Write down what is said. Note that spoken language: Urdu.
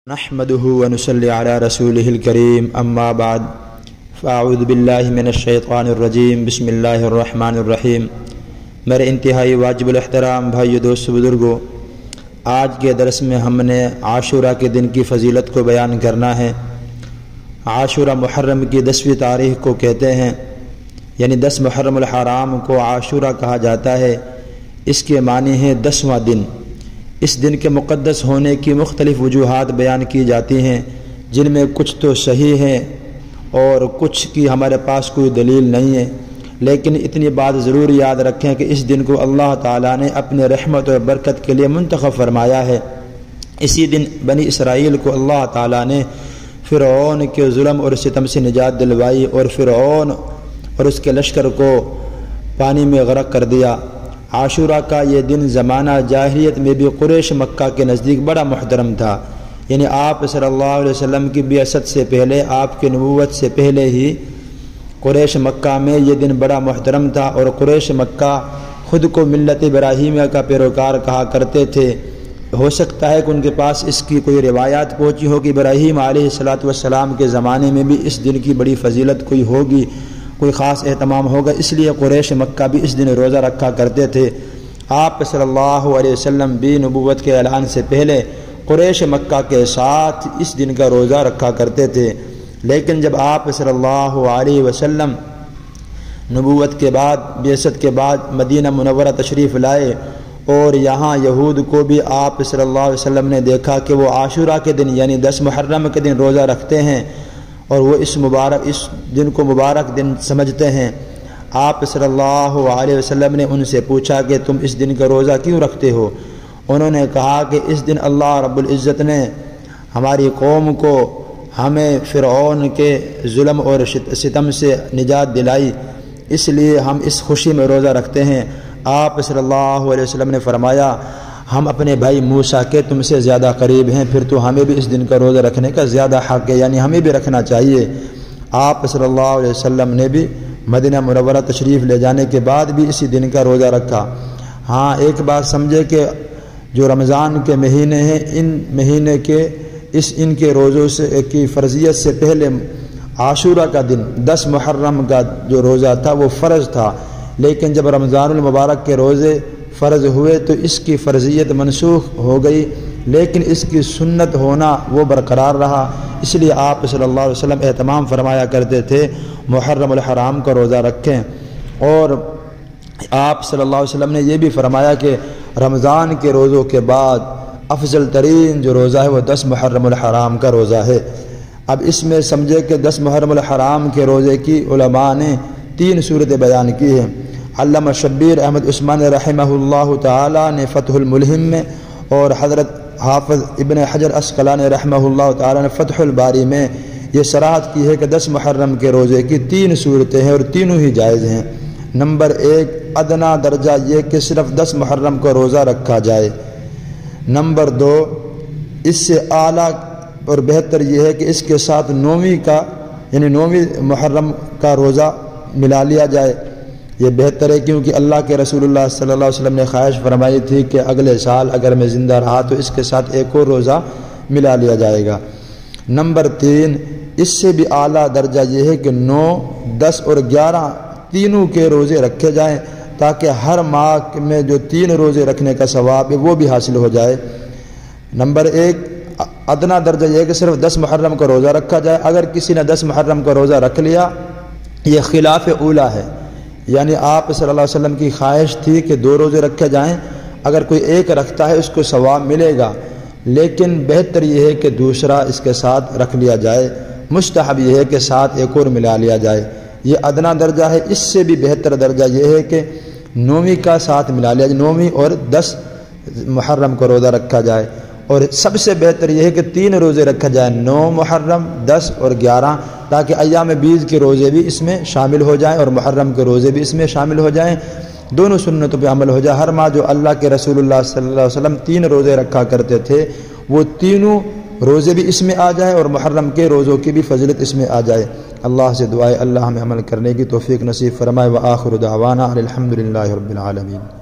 نحمده ونصلي على رسوله الكريم اما بعد فاعوذ باللہ من الشیطان الرجیم بسم اللہ الرحمن الرحیم۔ میرے انتہائی واجب الاحترام بھائیو دوست بزرگوں، آج کے درس میں ہم نے عاشورہ کے دن کی فضیلت کو بیان کرنا ہے۔ عاشورہ محرم کی 10ویں تاریخ کو کہتے ہیں، یعنی 10 محرم الحرام کو عاشورہ کہا جاتا ہے۔ اس کے معنی ہے 10واں دن۔ اس دن کے مقدس ہونے کی مختلف وجوہات بیان کی جاتی ہیں، جن میں کچھ تو صحیح ہیں اور کچھ کی ہمارے پاس کوئی دلیل نہیں ہے، لیکن اتنی بات ضرور یاد رکھیں کہ اس دن کو اللہ تعالیٰ نے اپنے رحمت اور برکت کے لیے منتخب فرمایا ہے۔ اسی دن بنی اسرائیل کو اللہ تعالیٰ نے فرعون کے ظلم اور ستم سے نجات دلوائی اور فرعون اور اس کے لشکر کو پانی میں غرق کر دیا۔ عاشورہ کا یہ دن زمانہ جاہلیت میں بھی قریش مکہ کے نزدیک بڑا محترم تھا، یعنی آپ صلی اللہ علیہ وسلم کی بعثت سے پہلے، آپ کی نبوت سے پہلے ہی قریش مکہ میں یہ دن بڑا محترم تھا، اور قریش مکہ خود کو ملت ابراہیمیہ کا پیروکار کہا کرتے تھے۔ ہو سکتا ہے کہ ان کے پاس اس کی کوئی روایات پہنچی ہو کہ ابراہیم علیہ السلام کے زمانے میں بھی اس دن کی بڑی فضیلت کوئی ہوگی، کوئی خاص اہتمام ہوگا، اس لیے قریش مکہ بھی اس دن روزہ رکھا کرتے تھے۔ آپ صلی اللہ علیہ وسلم بھی نبوت کے اعلان سے پہلے قریش مکہ کے ساتھ اس دن کا روزہ رکھا کرتے تھے، لیکن جب آپ صلی اللہ علیہ وسلم نبوت کے بعد، بعثت کے بعد مدینہ منورہ تشریف لائے اور یہاں یہود کو بھی آپ صلی اللہ علیہ وسلم نے دیکھا کہ وہ عاشورہ کے دن یعنی 10 محرم کے دن روزہ رکھتے ہیں اور وہ اس دن کو مبارک دن سمجھتے ہیں۔ آپ صلی اللہ علیہ وسلم نے ان سے پوچھا کہ تم اس دن کا روزہ کیوں رکھتے ہو؟ انہوں نے کہا کہ اس دن اللہ رب العزت نے ہماری قوم کو، ہمیں فرعون کے ظلم اور ستم سے نجات دلائی، اس لیے ہم اس خوشی میں روزہ رکھتے ہیں۔ آپ صلی اللہ علیہ وسلم نے فرمایا، ہم اپنے بھائی موسیٰ کے تم سے زیادہ قریب ہیں، پھر تو ہمیں بھی اس دن کا روزہ رکھنے کا زیادہ حق ہے، یعنی ہمیں بھی رکھنا چاہیے۔ آپ صلی اللہ علیہ وسلم نے بھی مدینہ منورہ تشریف لے جانے کے بعد بھی اسی دن کا روزہ رکھا۔ ہاں، ایک بات سمجھے کہ جو رمضان کے مہینے ہیں، ان مہینے کے ان کے روزوں سے کی فرضیت سے پہلے عاشورہ کا دن 10 محرم کا جو روزہ تھا وہ فرض تھا، لیکن جب رمضان المبارک کے روزے فرض ہوئے تو اس کی فرضیت منسوخ ہو گئی، لیکن اس کی سنت ہونا وہ برقرار رہا۔ اس لیے آپ صلی اللہ علیہ وسلم اہتمام فرمایا کرتے تھے محرم الحرام کا روزہ رکھیں، اور آپ صلی اللہ علیہ وسلم نے یہ بھی فرمایا کہ رمضان کے روزوں کے بعد افضل ترین جو روزہ ہے وہ 10 محرم الحرام کا روزہ ہے۔ اب اس میں سمجھے کہ 10 محرم الحرام کے روزے کی علماء نے 3 صورتیں بیان کی ہیں۔ علامہ شبیر احمد عثمانی رحمہ اللہ تعالی نے فتح الملہم میں، اور حضرت حافظ ابن حجر عسقلانی رحمہ اللہ تعالی نے فتح الباری میں یہ صراحت کی ہے کہ 10 محرم کے روزے کی 3 صورتیں ہیں اور تینوں ہی جائز ہیں۔ نمبر 1، ادنا درجہ یہ کہ صرف 10 محرم کا روزہ رکھا جائے۔ نمبر 2، اس سے اعلیٰ اور بہتر یہ ہے کہ اس کے ساتھ 9ویں کا یعنی 9ویں محرم کا روزہ ملا لیا جائے، یہ بہتر ہے، کیونکہ اللہ کے رسول اللہ صلی اللہ علیہ وسلم نے خواہش فرمائی تھی کہ اگلے سال اگر میں زندہ رہا تو اس کے ساتھ ایک اور روزہ ملا لیا جائے گا۔ نمبر 3، اس سے بھی اعلیٰ درجہ یہ ہے کہ 9، 10 اور 11 تینوں کے روزے رکھے جائیں، تاکہ ہر ماہ میں جو 3 روزے رکھنے کا ثواب ہے وہ بھی حاصل ہو جائے۔ نمبر 1، ادنا درجہ یہ ہے کہ صرف 10 محرم کا روزہ رکھا جائے۔ اگر کسی نے 10 محرم کا روزہ رکھ لیا، یہ خلاف اولیٰ ہے، یعنی آپ صلی اللہ علیہ وسلم کی خواہش تھی کہ 2 روزے رکھے جائیں، اگر کوئی ایک رکھتا ہے اس کو ثواب ملے گا، لیکن بہتر یہ ہے کہ دوسرا اس کے ساتھ رکھ لیا جائے، مستحب یہ ہے کہ ساتھ ایک اور ملا لیا جائے، یہ ادنا درجہ ہے۔ اس سے بھی بہتر درجہ یہ ہے کہ 9ویں کا ساتھ ملا لیا جائے، 9ویں اور 10 محرم کا روزہ رکھا جائے، اور سب سے بہتر یہ ہے کہ 3 روزے رکھا جائے، 9 محرم، 10 اور 11، تاکہ ایام بیض کے روزے بھی اس میں شامل ہو جائیں اور محرم کے روزے بھی اس میں شامل ہو جائیں، دونوں سنتوں پہ عمل ہو جائے۔ ہر ماہ جو اللہ کے رسول اللہ صلی اللہ علیہ وسلم 3 روزے رکھا کرتے تھے، وہ تینوں روزے بھی اس میں آ جائیں اور محرم کے روزوں کی بھی فضیلت اس میں آ جائے۔ اللہ سے دعائے اللہ ہمیں عمل کرنے کی توفیق نصیب فرمائے۔ وآخر دعوانا الحمدللہ رب العالمین۔